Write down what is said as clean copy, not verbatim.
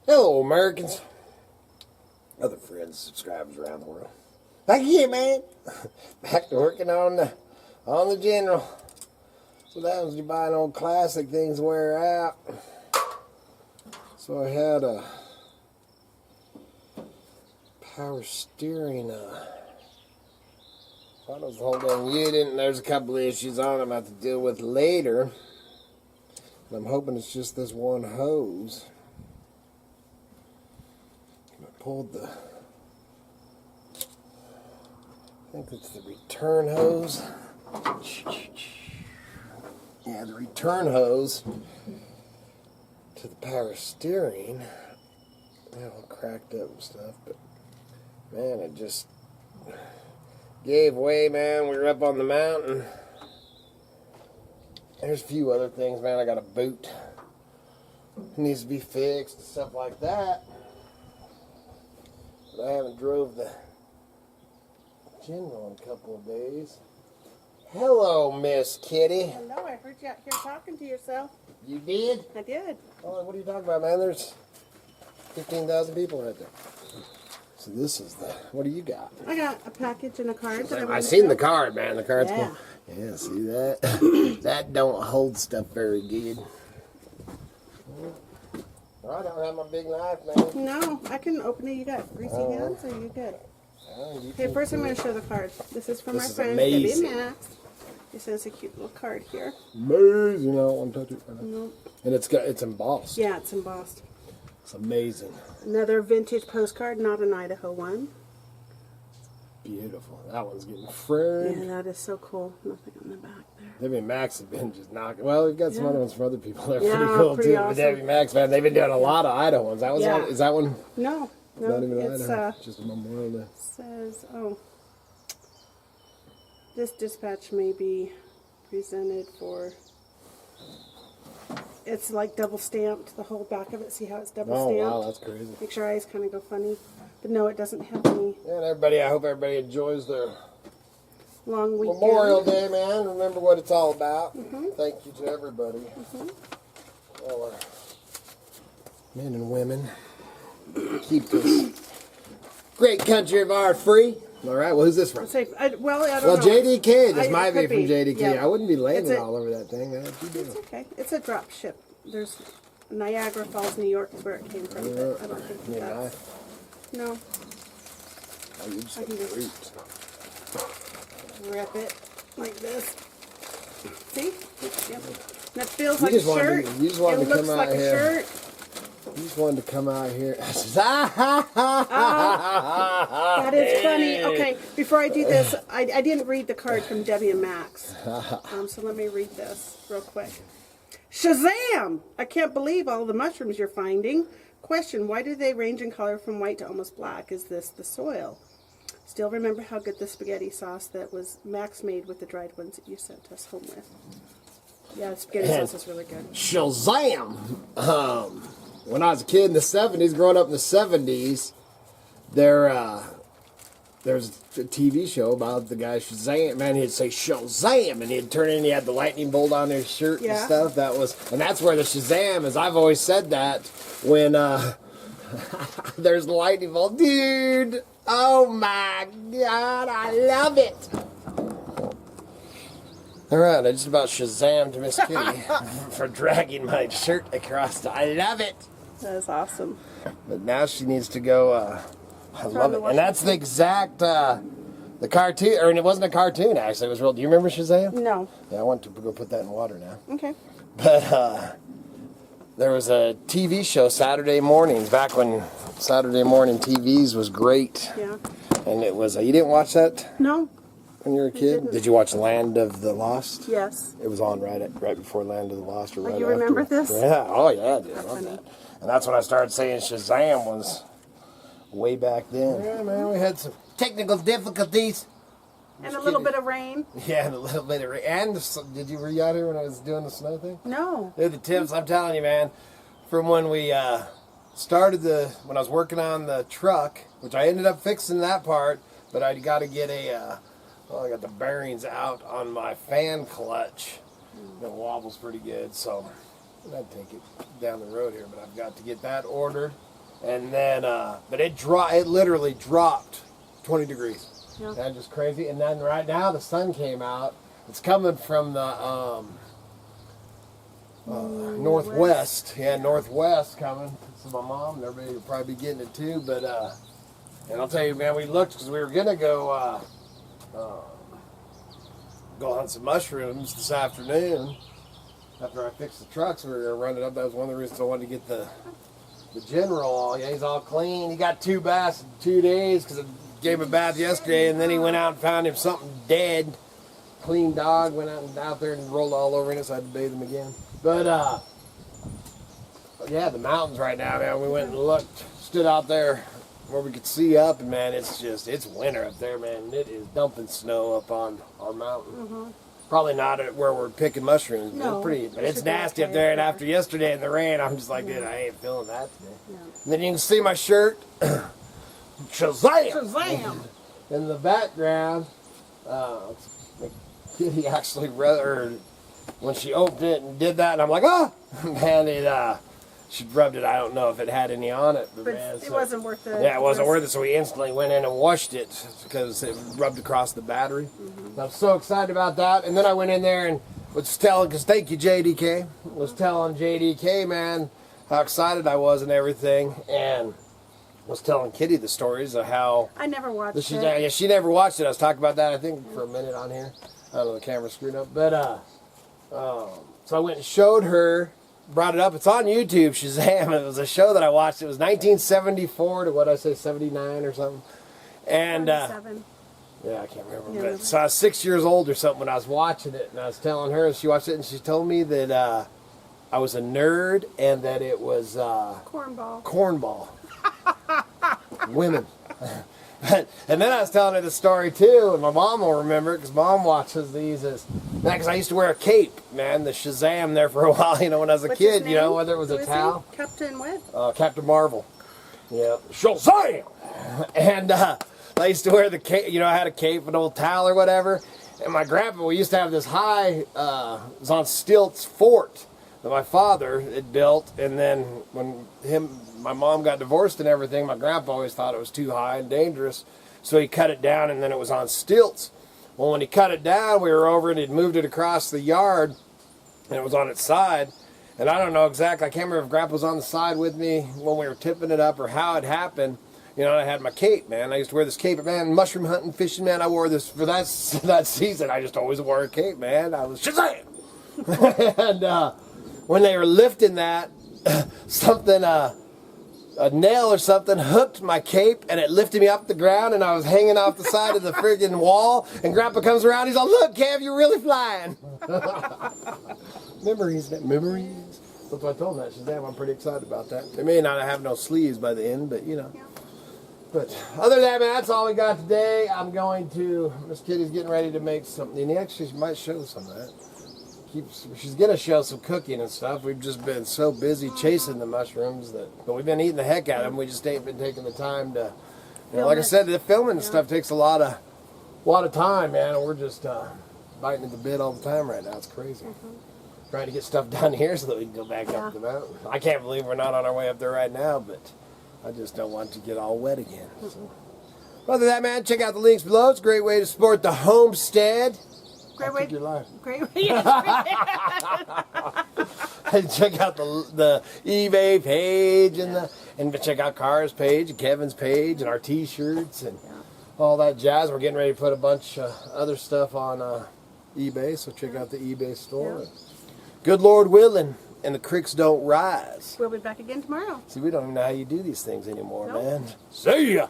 Hello, Americans. Other friends, subscribers around the world. Back again, man. Back to working on the general. So that was you buy an old classic, things wear out. So I had a power steering. Thought it was the whole damn unit, and there's a couple of issues on it I'm going to have to deal with later. But I'm hoping it's just this one hose. I pulled the, I think it's the return hose. Yeah, the return hose to the power steering. Yeah, all cracked up and stuff, but man, it just gave way, man. We were up on the mountain. There's a few other things, man. I got a boot. It needs to be fixed and stuff like that. But I haven't drove the general in a couple of days. Hello, Miss Kitty. Hello, I heard you out here talking to yourself. You did? I did. Oh, what are you talking about, man? There's 15,000 people right there. So this is the, what do you got? I got a package and a card. I seen the card, man. The card's yeah. cool. Yeah, see that? That don't hold stuff very good. I don't have my big knife, man. No, I can open it. You got greasy hands, or you good? Okay, first I'm going to show the card. This is from our friend Debbie and Max. This has a cute little card here. Amazing. I don't want to touch it right now. Nope. And it's embossed. Yeah, it's embossed. It's amazing. Another vintage postcard, not an Idaho one. Beautiful. That one's getting framed. Yeah, that is so cool. Nothing on the back there. Debbie and Max have been just knocking. Well, we've got some other ones from other people. They're Yeah, pretty cool pretty too. awesome. But Debbie and Max, man, they've been doing a lot of Idaho ones. That was is that one? No, Not even it's Idaho. Just a Memorial Day. says, oh, this dispatch may be presented for. It's like double stamped, the whole back of it. See how it's double stamped? Oh, wow, that's crazy. Makes your eyes kind of go funny. But no, it doesn't have any And everybody, I hope everybody enjoys their long weekend. Memorial Day, man. Remember what it's all about. Thank you to everybody. All our men and women. Keep this great country of ours free. All right, well, who's this from? I don't know. JDK. This might be could from JDK. Yeah. I wouldn't be laying It's it a- all over that thing. How'd you do? It's okay. It's a drop ship. There's Niagara Falls, New York is where it came from. But I don't think Need a that's... knife? No. Oh, you just I can just wrap it like this. See? Yep. And it feels like a shirt. You just wanted it to looks come like out a here. shirt. You just wanted to come out here. That is funny. Okay, before I do this, I didn't read the card from Debbie and Max. So let me read this real quick. Shazam! I can't believe all the mushrooms you're finding. Question, why do they range in color from white to almost black? Is this the soil? Still remember how good the spaghetti sauce that was Max made with the dried ones that you sent us home with. Yeah, the spaghetti sauce is really good. Shazam! When I was a kid in the 70s, growing up in the 70s, there's a TV show about the guy Shazam. Man, he'd say Shazam, and he'd turn in. He had the lightning bolt on his shirt and stuff. And that's where the Shazam is. I've always said that when there's the lightning bolt, dude. Oh my God, I love it. All right, I just about Shazammed Miss Kitty for dragging my shirt across. I love it. That is awesome. But now she needs to go. I love it, and that's the exact the cartoon, or it wasn't a cartoon actually. It was real. Do you remember Shazam? No. Yeah, I want to go put that in water now. Okay. But there was a TV show Saturday mornings back when Saturday morning TVs was great. Yeah. And it was. You didn't watch that No. when you were a kid? Did you watch Land of the Lost? Yes. It was on right before Land of the Lost, or right you after. remember this? Yeah. Oh yeah, I did. I love funny. that. And that's when I started saying Shazam was way back then. Yeah, man, we had some technical difficulties. And a little bit of rain. Yeah, and a little bit of rain. And were you out here when I was doing the snow thing? No. They're the tips, I'm telling you, man. From when we started when I was working on the truck, which I ended up fixing that part, but I got to get I got the bearings out on my fan clutch. It wobbles pretty good, so I'd take it down the road here, but I've got to get that ordered. And then, but it literally dropped 20 degrees. Yeah. That's just crazy. And then right now the sun came out. It's coming from the northwest. Yeah, northwest coming. So my mom and everybody will probably be getting it too. But and I'll tell you, man, we looked because we were gonna go hunt some mushrooms this afternoon. After I fixed the trucks, we were gonna run it up. That was one of the reasons I wanted to get the general. Yeah, he's all clean. He got 2 baths in 2 days because I gave him a bath yesterday, and then he went out and found him something dead. Clean dog, went out there and rolled all over in it, so I had to bathe him again. But yeah, the mountains right now, man. We went and looked, stood out there where we could see up, and man, it's winter up there, man. It is dumping snow up on our mountain. Mm-hmm. Probably not at where we're picking mushrooms. No, but it's nasty up there. And after yesterday in the rain, I'm just like, dude, I ain't feeling that today. Yeah. And then you can see my shirt, Shazam! Shazam! In the background, Kitty actually when she opened it and did that, and I'm like, oh, man, she rubbed it. I don't know if it had any on it, but man, it wasn't worth it. Yeah, it wasn't worth it. So we instantly went in and washed it because it rubbed across the battery. Mm-hmm. I'm so excited about that. And then I went in there and was telling, because thank you, JDK, was telling JDK, man, how excited I was and everything, and was telling Kitty the stories of how I never watched it. Yeah, she never watched it. I was talking about that, I think, for a minute on here. I don't know, the camera's screwed up, but so I went and showed her. Brought it up. It's on YouTube, Shazam. It was a show that I watched. It was 1974 to what I say, 79 or something. And yeah, I can't remember. Yeah, but so I was 6 years old or something when I was watching it, and I was telling her, and she watched it, and she told me that I was a nerd and that it was cornball. Women. And then I was telling her the story too, and my mom will remember it because mom watches these because I used to wear a cape, man, the Shazam there for a while, you know, when I was a kid, you know, whether it was a towel. Captain what? Captain Marvel. Yeah. Shazam! And I used to wear the cape, you know, I had a cape, an old towel or whatever, and my grandpa, we used to have this high, it was on stilts fort that my father had built, and then when my mom got divorced and everything, my grandpa always thought it was too high and dangerous, so he cut it down, and then it was on stilts. Well, when he cut it down, we were over and he'd moved it across the yard, and it was on its side, and I don't know exactly, I can't remember if Grandpa was on the side with me when we were tipping it up or how it happened. You know, I had my cape, man. I used to wear this cape, man, mushroom hunting, fishing, man. I wore this for that season. I just always wore a cape, man. I was Shazam! And when they were lifting that, something, a nail or something hooked my cape, and it lifted me up the ground, and I was hanging off the side of the friggin' wall, and Grandpa comes around, he's like, look, Kev, you're really flying. Memories. That's what I told him that. Shazam, I'm pretty excited about that. They may not have no sleeves by the end, but, you know. Yeah. But other than that, man, that's all we got today. I'm going to, Miss Kitty's getting ready to make something, and actually she might show some of that. She's going to show some cooking and stuff. We've just been so busy chasing the mushrooms but we've been eating the heck out of them. We just ain't been taking the time to, you know, like I said, the filming and stuff takes a lot of time, man. And we're just biting at the bit all the time right now. It's crazy. Trying to get stuff done here so that we can go back up the mountain. I can't believe we're not on our way up there right now, but I just don't want to get all wet again. So. Other than that, man, check out the links below. It's a great way to support the Homestead. Great way. Great way. And check out the eBay page and check out Karra's page and Kevin's page and our T-shirts and all that jazz. We're getting ready to put a bunch of other stuff on eBay, so check out the eBay store. Yeah. Good Lord willing, and the creeks don't rise. We'll be back again tomorrow. See, we don't even know how you do these things anymore, man. See ya!